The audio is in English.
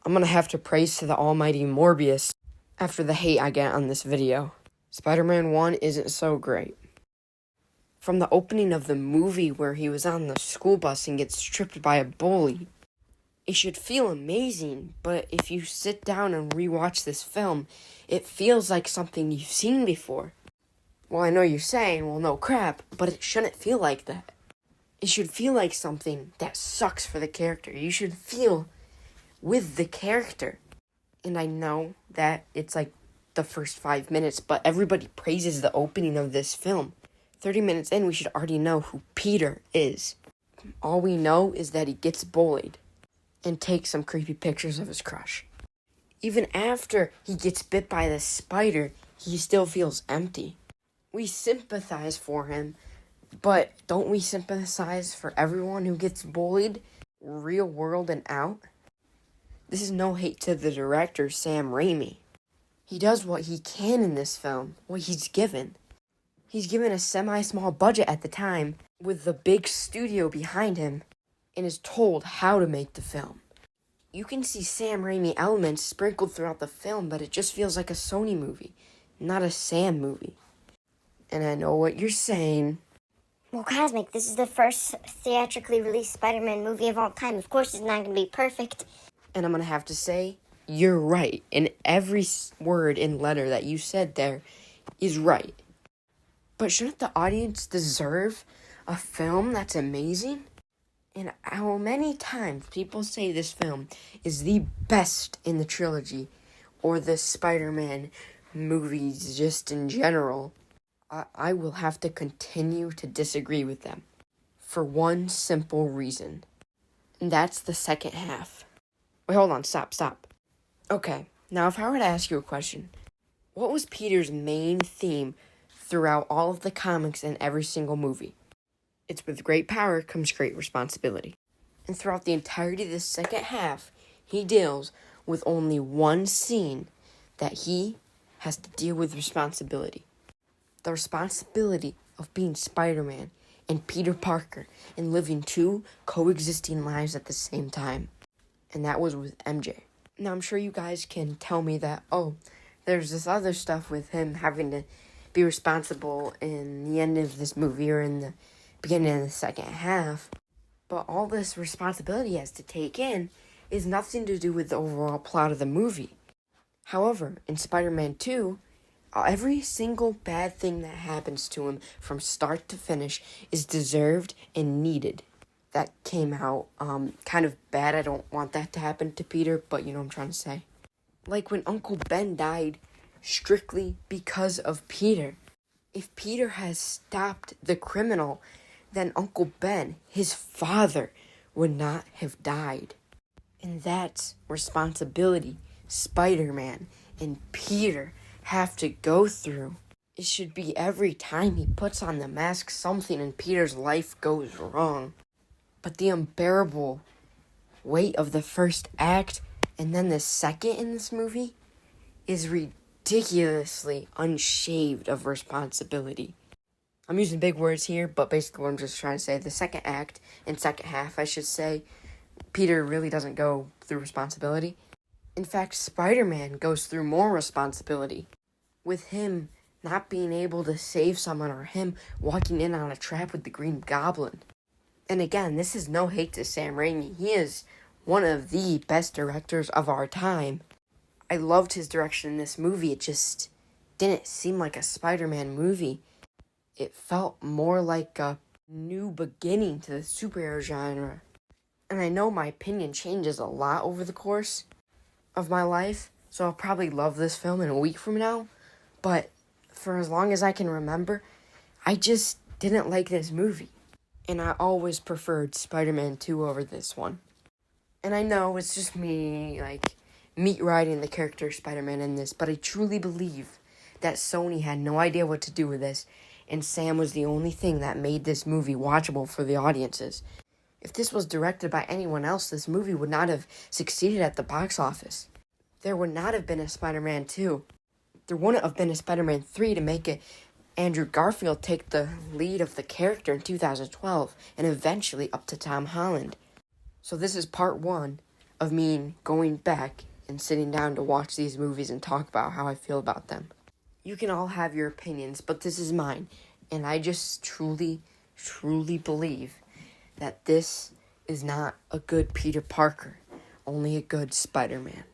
I'm gonna have to praise to the almighty Morbius after the hate I get on this video. Spider-Man 1 isn't so great. From the opening of the movie where he was on the school bus and gets tripped by a bully, it should feel amazing, but if you sit down and rewatch this film, it feels like something you've seen before. Well, I know you're saying, well, no crap, but it shouldn't feel like that. It should feel like something that sucks for the character. You should feel with the character. And I know that it's like the first 5 minutes, but everybody praises the opening of this film. 30 minutes in, we should already know who Peter is. All we know is that he gets bullied and takes some creepy pictures of his crush. Even after he gets bit by the spider, he still feels empty. We sympathize for him, but don't we sympathize for everyone who gets bullied, real world and out? This is no hate to the director, Sam Raimi. He does what he can in this film, what he's given. He's given a semi-small budget at the time, with the big studio behind him, and is told how to make the film. You can see Sam Raimi elements sprinkled throughout the film, but it just feels like a Sony movie, not a Sam movie. And I know what you're saying. Well, Cosmic, this is the first theatrically released Spider-Man movie of all time. Of course, it's not going to be perfect. And I'm going to have to say, you're right. And every word and letter that you said there is right. But shouldn't the audience deserve a film that's amazing? And how many times people say this film is the best in the trilogy, or the Spider-Man movies just in general, I will have to continue to disagree with them. For one simple reason. And that's the second half. Wait, hold on, stop. Okay, now if I were to ask you a question, what was Peter's main theme throughout all of the comics and every single movie? It's with great power comes great responsibility. And throughout the entirety of the second half, he deals with only one scene that he has to deal with responsibility. The responsibility of being Spider-Man and Peter Parker and living two coexisting lives at the same time. And that was with MJ. Now, I'm sure you guys can tell me that, there's this other stuff with him having to be responsible in the end of this movie or in the beginning of the second half. But all this responsibility he has to take in is nothing to do with the overall plot of the movie. However, in Spider-Man 2, every single bad thing that happens to him from start to finish is deserved and needed. That came out kind of bad. I don't want that to happen to Peter, but you know what I'm trying to say. Like when Uncle Ben died strictly because of Peter. If Peter has stopped the criminal, then Uncle Ben, his father, would not have died. And that's responsibility Spider-Man and Peter have to go through. It should be every time he puts on the mask, something in Peter's life goes wrong. But the unbearable weight of the first act and then the second in this movie is ridiculously unshaved of responsibility. I'm using big words here, but basically what I'm just trying to say, the second act and second half, I should say, Peter really doesn't go through responsibility. In fact, Spider-Man goes through more responsibility, with him not being able to save someone or him walking in on a trap with the Green Goblin. And again, this is no hate to Sam Raimi. He is one of the best directors of our time. I loved his direction in this movie. It just didn't seem like a Spider-Man movie. It felt more like a new beginning to the superhero genre. And I know my opinion changes a lot over the course of my life, so I'll probably love this film in a week from now. But for as long as I can remember, I just didn't like this movie. And I always preferred Spider-Man 2 over this one. And I know it's just me, meat riding the character of Spider-Man in this, but I truly believe that Sony had no idea what to do with this, and Sam was the only thing that made this movie watchable for the audiences. If this was directed by anyone else, this movie would not have succeeded at the box office. There would not have been a Spider-Man 2. There wouldn't have been a Spider-Man 3 to make it Andrew Garfield take the lead of the character in 2012, and eventually up to Tom Holland. So this is part 1 of me going back and sitting down to watch these movies and talk about how I feel about them. You can all have your opinions, but this is mine. And I just truly, truly believe that this is not a good Peter Parker, only a good Spider-Man.